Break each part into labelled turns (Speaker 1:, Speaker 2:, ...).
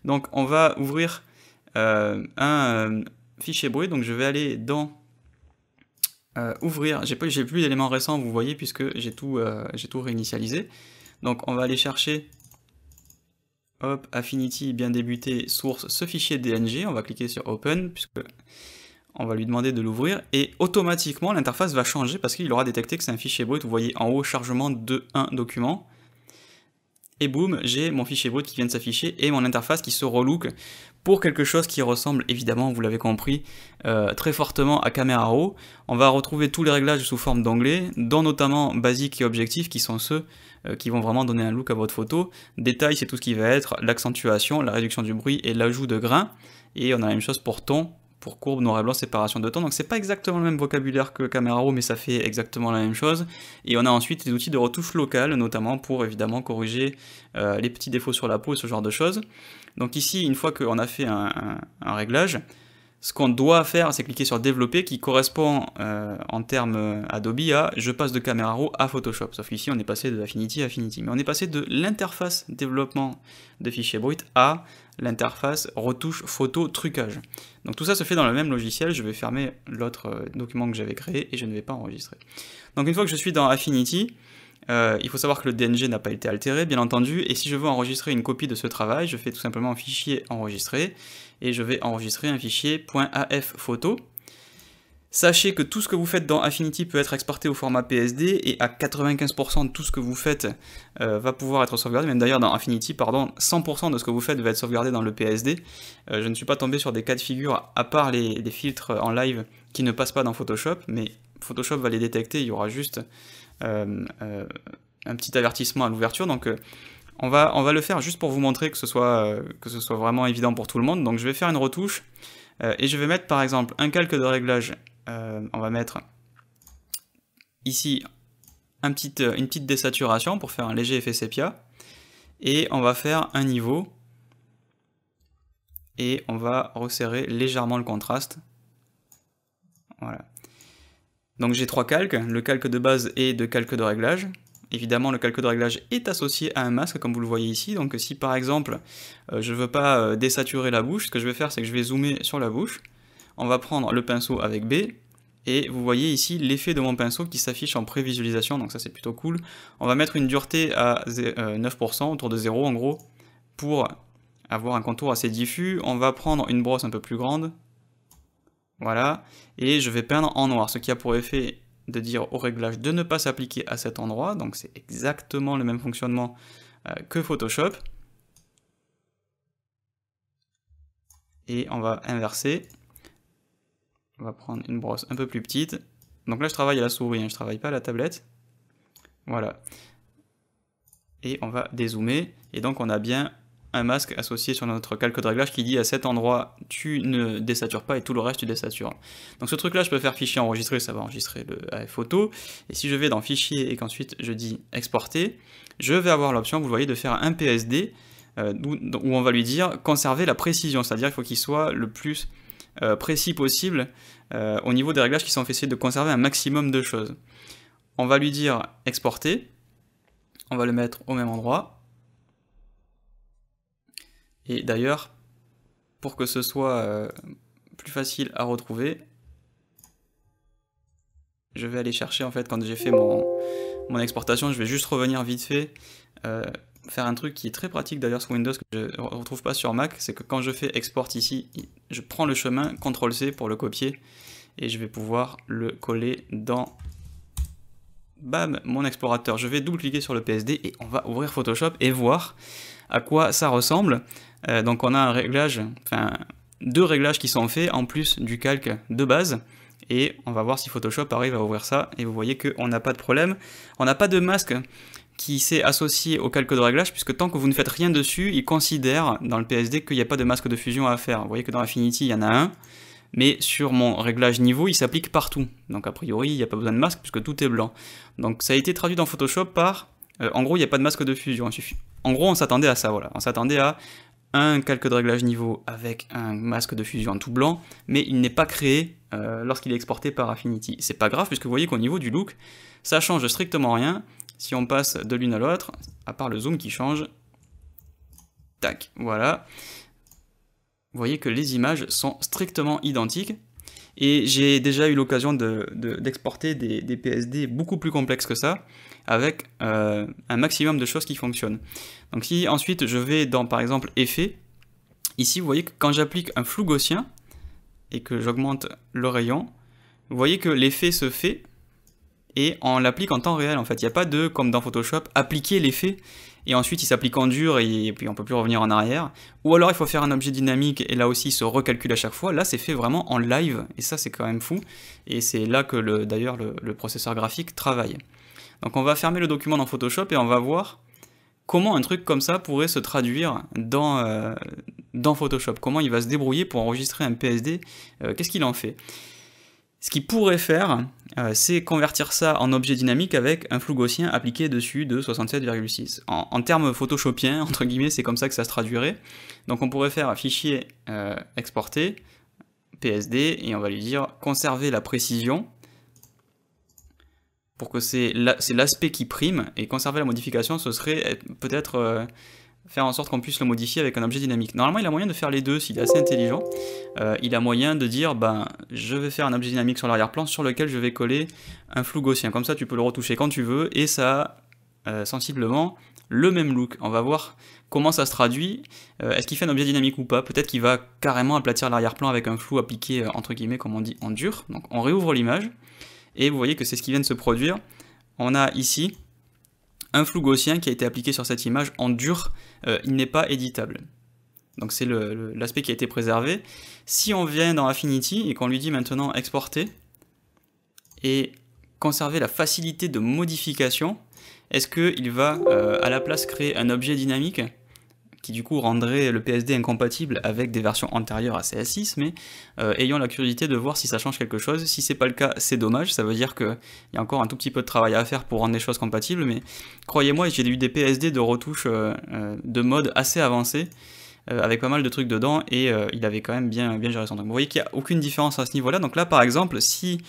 Speaker 1: Donc on va ouvrir un fichier brut, donc je vais aller dans ouvrir, j'ai plus d'éléments récents, vous voyez, puisque j'ai tout réinitialisé. Donc on va aller chercher, hop, Affinity, bien débuté, source, ce fichier DNG, on va cliquer sur Open, puisque on va lui demander de l'ouvrir, et automatiquement l'interface va changer, parce qu'il aura détecté que c'est un fichier brut. Vous voyez en haut, chargement de un document, et boum, j'ai mon fichier brut qui vient de s'afficher, et mon interface qui se relook pour quelque chose qui ressemble, évidemment, vous l'avez compris, très fortement à Camera Raw. On va retrouver tous les réglages sous forme d'onglets, dont notamment basique et objectif, qui sont ceux qui vont vraiment donner un look à votre photo. Détail, c'est tout ce qui va être l'accentuation, la réduction du bruit et l'ajout de grains. Et on a la même chose pour ton, pour courbe, noir et blanc, séparation de ton. Donc c'est pas exactement le même vocabulaire que Camera Raw, mais ça fait exactement la même chose. Et on a ensuite des outils de retouche locale, notamment pour évidemment corriger les petits défauts sur la peau et ce genre de choses. Donc ici, une fois qu'on a fait un réglage, ce qu'on doit faire, c'est cliquer sur développer, qui correspond en termes Adobe à je passe de Camera Raw à Photoshop. Sauf qu'ici, on est passé de Affinity à Affinity. Mais on est passé de l'interface développement de fichiers bruts à l'interface retouche photo trucage. Donc tout ça se fait dans le même logiciel. Je vais fermer l'autre document que j'avais créé et je ne vais pas enregistrer. Donc une fois que je suis dans Affinity, il faut savoir que le DNG n'a pas été altéré, bien entendu, et si je veux enregistrer une copie de ce travail, je fais tout simplement un fichier enregistrer, et je vais enregistrer un fichier .af photo. Sachez que tout ce que vous faites dans Affinity peut être exporté au format PSD, et à 95% de tout ce que vous faites va pouvoir être sauvegardé, même d'ailleurs dans Affinity, pardon, 100% de ce que vous faites va être sauvegardé dans le PSD. Je ne suis pas tombé sur des cas de figure, à part les filtres en live qui ne passent pas dans Photoshop, mais Photoshop va les détecter, il y aura juste un petit avertissement à l'ouverture. Donc on va le faire juste pour vous montrer que ce soit vraiment évident pour tout le monde. Donc je vais faire une retouche et je vais mettre par exemple un calque de réglage. On va mettre ici une petite désaturation pour faire un léger effet sépia, et on va faire un niveau et on va resserrer légèrement le contraste. Voilà. Donc j'ai trois calques, le calque de base et de calque de réglage. Évidemment, le calque de réglage est associé à un masque, comme vous le voyez ici. Donc si par exemple, je ne veux pas désaturer la bouche, ce que je vais faire, c'est que je vais zoomer sur la bouche. On va prendre le pinceau avec B, et vous voyez ici l'effet de mon pinceau qui s'affiche en prévisualisation, donc ça c'est plutôt cool. On va mettre une dureté à 9%, autour de 0 en gros, pour avoir un contour assez diffus. On va prendre une brosse un peu plus grande. Voilà, et je vais peindre en noir, ce qui a pour effet de dire au réglage de ne pas s'appliquer à cet endroit, donc c'est exactement le même fonctionnement que Photoshop. Et on va inverser, on va prendre une brosse un peu plus petite, donc là je travaille à la souris, je travaille pas à la tablette, voilà. Et on va dézoomer, et donc on a bien un masque associé sur notre calque de réglage qui dit à cet endroit tu ne désatures pas et tout le reste tu désatures. Donc ce truc là je peux faire fichier enregistrer, ça va enregistrer le AF photo, et si je vais dans fichier et qu'ensuite je dis exporter, je vais avoir l'option, vous le voyez, de faire un PSD où on va lui dire conserver la précision, c'est-à-dire qu'il faut qu'il soit le plus précis possible au niveau des réglages qui sont faits, de conserver un maximum de choses. On va lui dire exporter, on va le mettre au même endroit. Et d'ailleurs, pour que ce soit plus facile à retrouver, je vais aller chercher, en fait, quand j'ai fait mon exportation, je vais juste revenir vite fait, faire un truc qui est très pratique d'ailleurs sur Windows, que je ne retrouve pas sur Mac, c'est que quand je fais export ici, je prends le chemin, CTRL-C pour le copier, et je vais pouvoir le coller dans... Bam, mon explorateur. Je vais double-cliquer sur le PSD et on va ouvrir Photoshop et voir à quoi ça ressemble. Donc on a un réglage, enfin deux réglages qui sont faits en plus du calque de base, et on va voir si Photoshop arrive à ouvrir ça, et vous voyez qu'on n'a pas de problème. On n'a pas de masque qui s'est associé au calque de réglage, puisque tant que vous ne faites rien dessus, il considère dans le PSD qu'il n'y a pas de masque de fusion à faire. Vous voyez que dans Affinity il y en a un, mais sur mon réglage niveau, il s'applique partout. Donc a priori, il n'y a pas besoin de masque puisque tout est blanc. Donc ça a été traduit dans Photoshop par... en gros, il n'y a pas de masque de fusion. En gros, on s'attendait à ça, voilà. On s'attendait à un calque de réglage niveau avec un masque de fusion tout blanc, mais il n'est pas créé lorsqu'il est exporté par Affinity. C'est pas grave puisque vous voyez qu'au niveau du look, ça change strictement rien. Si on passe de l'une à l'autre, à part le zoom qui change. Tac, voilà. vous voyez que les images sont strictement identiques. Et j'ai déjà eu l'occasion d'exporter des PSD beaucoup plus complexes que ça, avec un maximum de choses qui fonctionnent. Donc si ensuite je vais dans par exemple Effet, ici vous voyez que quand j'applique un flou gaussien, et que j'augmente le rayon, vous voyez que l'effet se fait, et on l'applique en temps réel en fait. Il n'y a pas de, comme dans Photoshop, appliquer l'effet, et ensuite il s'applique en dur, et puis on peut plus revenir en arrière. Ou alors il faut faire un objet dynamique, et là aussi il se recalcule à chaque fois. Là c'est fait vraiment en live, et ça c'est quand même fou. Et c'est là que d'ailleurs le processeur graphique travaille. Donc on va fermer le document dans Photoshop, et on va voir comment un truc comme ça pourrait se traduire dans Photoshop. Comment il va se débrouiller pour enregistrer un PSD, qu'est-ce qu'il en fait? Ce qu'il pourrait faire, c'est convertir ça en objet dynamique avec un flou gaussien appliqué dessus de 67,6. En termes photoshopiens, entre guillemets, c'est comme ça que ça se traduirait. Donc on pourrait faire un fichier exporter, PSD, et on va lui dire conserver la précision, pour que c'est l'aspect qui prime, et conserver la modification, ce serait peut-être faire en sorte qu'on puisse le modifier avec un objet dynamique. Normalement, il a moyen de faire les deux, s'il est assez intelligent. Il a moyen de dire, ben, je vais faire un objet dynamique sur l'arrière-plan sur lequel je vais coller un flou gaussien. Comme ça, tu peux le retoucher quand tu veux, et ça a sensiblement le même look. On va voir comment ça se traduit. Est-ce qu'il fait un objet dynamique ou pas? Peut-être qu'il va carrément aplatir l'arrière-plan avec un flou appliqué, entre guillemets, comme on dit, en dur. Donc on réouvre l'image, et vous voyez que c'est ce qui vient de se produire. On a ici un flou gaussien qui a été appliqué sur cette image en dur, il n'est pas éditable. Donc c'est l'aspect qui a été préservé. Si on vient dans Affinity et qu'on lui dit maintenant exporter et conserver la facilité de modification, est-ce qu'il va à la place créer un objet dynamique qui du coup rendrait le PSD incompatible avec des versions antérieures à CS6, mais ayant la curiosité de voir si ça change quelque chose. Si c'est pas le cas, c'est dommage, ça veut dire qu'il y a encore un tout petit peu de travail à faire pour rendre les choses compatibles, mais croyez-moi, j'ai eu des PSD de retouches de mode assez avancés, avec pas mal de trucs dedans, et il avait quand même bien géré son truc. Vous voyez qu'il n'y a aucune différence à ce niveau-là, donc là par exemple, si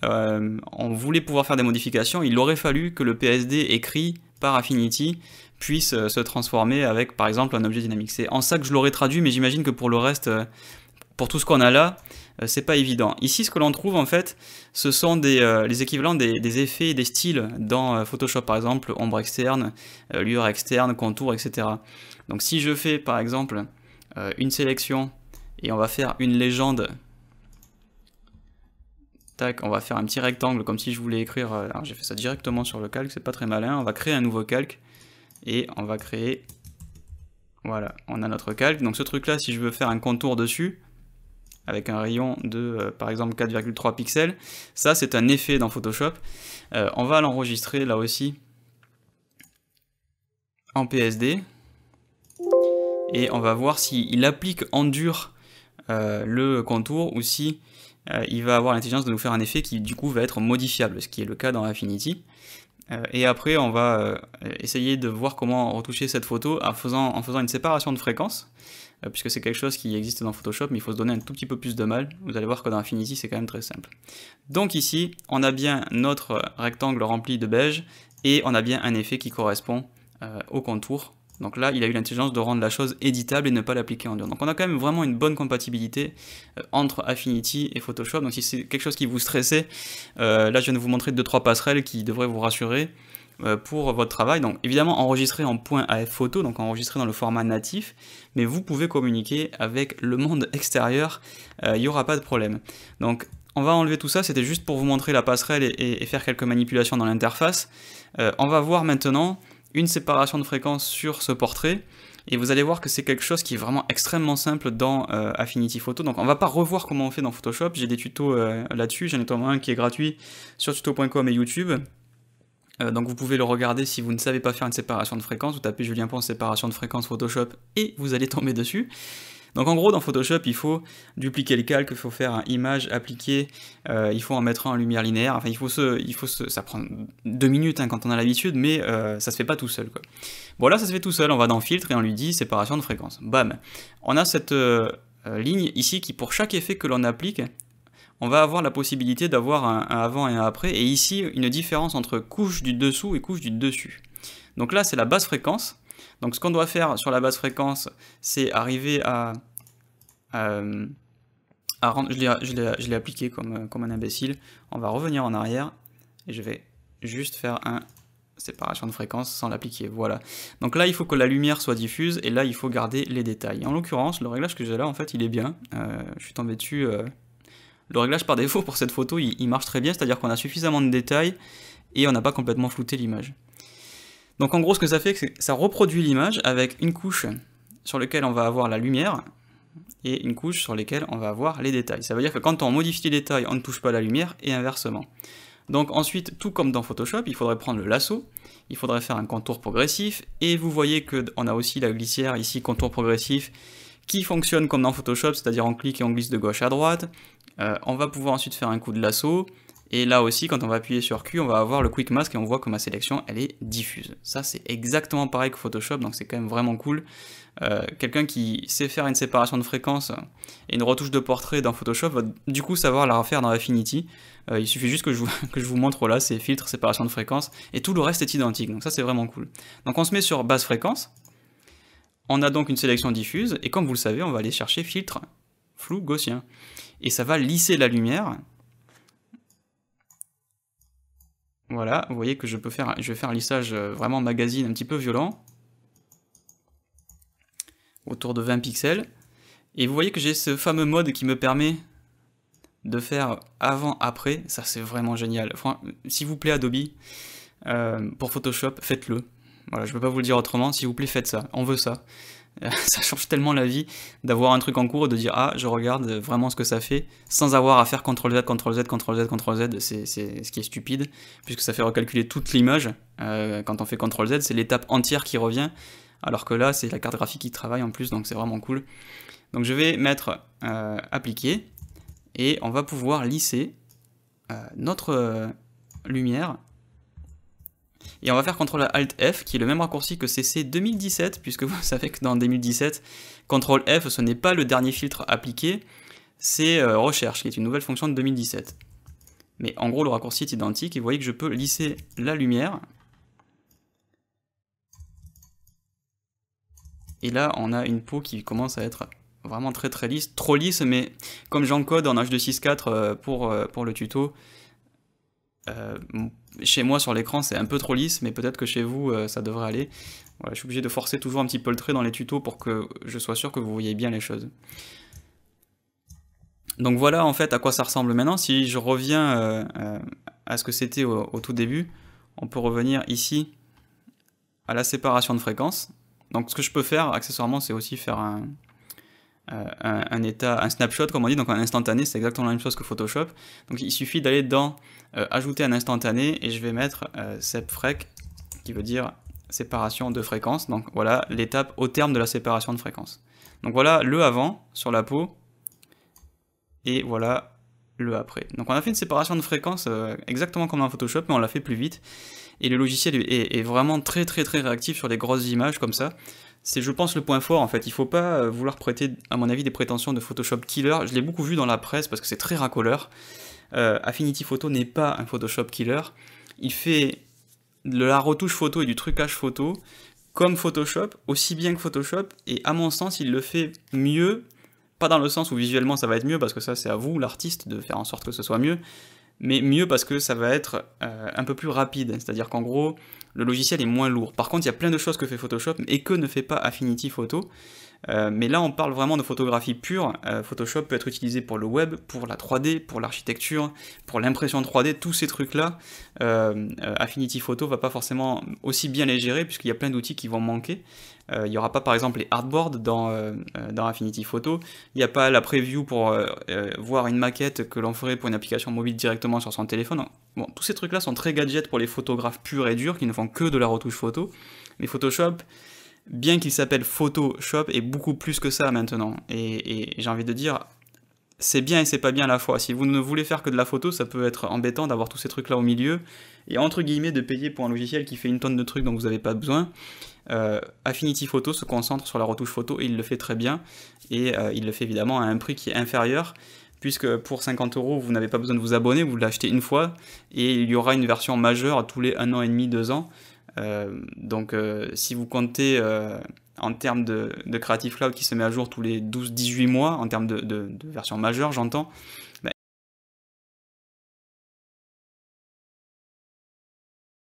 Speaker 1: on voulait pouvoir faire des modifications, il aurait fallu que le PSD écrit par Affinity puisse se transformer avec par exemple un objet dynamique. C'est en ça que je l'aurais traduit, mais j'imagine que pour le reste, pour tout ce qu'on a là, c'est pas évident. Ici, ce que l'on trouve en fait, ce sont les équivalents des effets et des styles dans Photoshop, par exemple, ombre externe, lueur externe, contour, etc. Donc si je fais par exemple une sélection, et on va faire une légende, tac, on va faire un petit rectangle comme si je voulais écrire, alors j'ai fait ça directement sur le calque, c'est pas très malin, on va créer un nouveau calque, et on va créer, voilà, on a notre calque. Donc ce truc là, si je veux faire un contour dessus, avec un rayon de par exemple 4,3 pixels, ça c'est un effet dans Photoshop. On va l'enregistrer là aussi en PSD, et on va voir s'il applique en dur le contour, ou si il va avoir l'intelligence de nous faire un effet qui du coup va être modifiable, ce qui est le cas dans Affinity. Et après on va essayer de voir comment retoucher cette photo en faisant une séparation de fréquences, puisque c'est quelque chose qui existe dans Photoshop, mais il faut se donner un tout petit peu plus de mal. Vous allez voir que dans Affinity c'est quand même très simple. Donc ici on a bien notre rectangle rempli de beige, et on a bien un effet qui correspond au contour. Donc là, il a eu l'intelligence de rendre la chose éditable et ne pas l'appliquer en dur. Donc on a quand même vraiment une bonne compatibilité entre Affinity et Photoshop. Donc si c'est quelque chose qui vous stressait, là je viens de vous montrer 2-3 passerelles qui devraient vous rassurer pour votre travail. Donc évidemment enregistrer en .af photo, donc enregistrer dans le format natif, mais vous pouvez communiquer avec le monde extérieur, il n'y aura pas de problème. Donc on va enlever tout ça, c'était juste pour vous montrer la passerelle et faire quelques manipulations dans l'interface. On va voir maintenant une séparation de fréquences sur ce portrait, et vous allez voir que c'est quelque chose qui est vraiment extrêmement simple dans Affinity Photo. Donc on va pas revoir comment on fait dans Photoshop, j'ai des tutos là-dessus, j'en ai notamment un qui est gratuit sur tuto.com et YouTube. Donc vous pouvez le regarder si vous ne savez pas faire une séparation de fréquences, vous tapez Julien Ponce séparation de fréquences Photoshop et vous allez tomber dessus. Donc en gros dans Photoshop il faut dupliquer le calque, il faut faire un image appliquer, il faut en mettre un en lumière linéaire, enfin ça prend 2 minutes hein, quand on a l'habitude, mais ça se fait pas tout seul quoi. Bon là ça se fait tout seul, on va dans filtre et on lui dit séparation de fréquences, bam. On a cette ligne ici qui pour chaque effet que l'on applique, on va avoir la possibilité d'avoir un avant et un après, et ici une différence entre couche du dessous et couche du dessus. Donc là c'est la basse fréquence. Donc ce qu'on doit faire sur la basse fréquence, c'est arriver à je l'ai appliqué comme un imbécile. On va revenir en arrière et je vais juste faire un séparation de fréquence sans l'appliquer. Voilà. Donc là, il faut que la lumière soit diffuse et là, il faut garder les détails. En l'occurrence, le réglage que j'ai là, en fait, il est bien. Je suis tombé dessus. Le réglage par défaut pour cette photo, il marche très bien, c'est-à-dire qu'on a suffisamment de détails et on n'a pas complètement flouté l'image. Donc en gros, ce que ça fait, c'est que ça reproduit l'image avec une couche sur laquelle on va avoir la lumière et une couche sur laquelle on va avoir les détails. Ça veut dire que quand on modifie les détails, on ne touche pas la lumière et inversement. Donc ensuite, tout comme dans Photoshop, il faudrait prendre le lasso, il faudrait faire un contour progressif, et vous voyez qu'on a aussi la glissière ici, contour progressif, qui fonctionne comme dans Photoshop, c'est-à-dire on clique et on glisse de gauche à droite. On va pouvoir ensuite faire un coup de lasso, et là aussi, quand on va appuyer sur Q, on va avoir le Quick Mask et on voit que ma sélection, elle est diffuse. Ça, c'est exactement pareil que Photoshop, donc c'est quand même vraiment cool. Quelqu'un qui sait faire une séparation de fréquence et une retouche de portrait dans Photoshop va du coup savoir la refaire dans Affinity. Il suffit juste que je vous montre là, c'est filtre, séparation de fréquence, et tout le reste est identique, donc ça c'est vraiment cool. Donc on se met sur basse fréquence, on a donc une sélection diffuse, et comme vous le savez, on va aller chercher filtre, flou gaussien. Et ça va lisser la lumière. Voilà, vous voyez que je vais faire un lissage vraiment magazine un petit peu violent, autour de 20 pixels, et vous voyez que j'ai ce fameux mode qui me permet de faire avant-après, ça c'est vraiment génial. Enfin, s'il vous plaît Adobe, pour Photoshop, faites-le. Voilà, je peux pas vous le dire autrement, s'il vous plaît faites ça, on veut ça. Ça change tellement la vie d'avoir un truc en cours et de dire ah je regarde vraiment ce que ça fait sans avoir à faire CTRL-Z, CTRL-Z, CTRL-Z, CTRL-Z, c'est ce qui est stupide puisque ça fait recalculer toute l'image. Quand on fait CTRL-Z, c'est l'étape entière qui revient, alors que là c'est la carte graphique qui travaille en plus, donc c'est vraiment cool. Donc je vais mettre appliquer et on va pouvoir lisser notre lumière. Et on va faire CTRL-ALT-F, qui est le même raccourci que CC 2017, puisque vous savez que dans 2017, CTRL-F, ce n'est pas le dernier filtre appliqué, c'est Recherche, qui est une nouvelle fonction de 2017. Mais en gros, le raccourci est identique, et vous voyez que je peux lisser la lumière. Et là, on a une peau qui commence à être vraiment très très lisse, trop lisse, mais comme j'encode en H264 pour le tuto, chez moi sur l'écran c'est un peu trop lisse, mais peut-être que chez vous ça devrait aller. Voilà, je suis obligé de forcer toujours un petit peu le trait dans les tutos pour que je sois sûr que vous voyez bien les choses. Donc voilà en fait à quoi ça ressemble maintenant. Si je reviens à ce que c'était au tout début, on peut revenir ici à la séparation de fréquences. Donc ce que je peux faire accessoirement, c'est aussi faire un snapshot comme on dit, donc un instantané, c'est exactement la même chose que Photoshop. Donc il suffit d'aller dans ajouter un instantané et je vais mettre sepfrec qui veut dire séparation de fréquence. Donc voilà l'étape au terme de la séparation de fréquence. Donc voilà le avant sur la peau et voilà le après. Donc on a fait une séparation de fréquence exactement comme dans Photoshop, mais on l'a fait plus vite. Et le logiciel est vraiment très réactif sur les grosses images comme ça. C'est, je pense, le point fort en fait. Il faut pas vouloir prêter, à mon avis, des prétentions de Photoshop killer. Je l'ai beaucoup vu dans la presse parce que c'est très racoleur. Affinity Photo n'est pas un Photoshop killer. Il fait de la retouche photo et du trucage photo comme Photoshop, aussi bien que Photoshop. Et à mon sens, il le fait mieux. Pas dans le sens où visuellement ça va être mieux, parce que ça c'est à vous, l'artiste, de faire en sorte que ce soit mieux. Mais mieux parce que ça va être un peu plus rapide, c'est-à-dire qu'en gros, le logiciel est moins lourd. Par contre, il y a plein de choses que fait Photoshop et que ne fait pas Affinity Photo. Mais là, on parle vraiment de photographie pure. Photoshop peut être utilisé pour le web, pour la 3D, pour l'architecture, pour l'impression 3D, tous ces trucs-là. Affinity Photo va pas forcément aussi bien les gérer, puisqu'il y a plein d'outils qui vont manquer. Il n'y aura pas par exemple les artboards dans Affinity Photo, il n'y a pas la preview pour voir une maquette que l'on ferait pour une application mobile directement sur son téléphone. Bon, tous ces trucs-là sont très gadgets pour les photographes purs et durs qui ne font que de la retouche photo, mais Photoshop, bien qu'il s'appelle Photoshop, est beaucoup plus que ça maintenant. Et j'ai envie de dire, c'est bien et c'est pas bien à la fois. Si vous ne voulez faire que de la photo, ça peut être embêtant d'avoir tous ces trucs-là au milieu, et entre guillemets de payer pour un logiciel qui fait une tonne de trucs dont vous n'avez pas besoin. Affinity Photo se concentre sur la retouche photo et il le fait très bien, et il le fait évidemment à un prix qui est inférieur, puisque pour 50 €, vous n'avez pas besoin de vous abonner, vous l'achetez une fois, et il y aura une version majeure tous les 1 an et demi, 2 ans. Si vous comptez en termes de Creative Cloud qui se met à jour tous les 12-18 mois, en termes de version majeure, j'entends,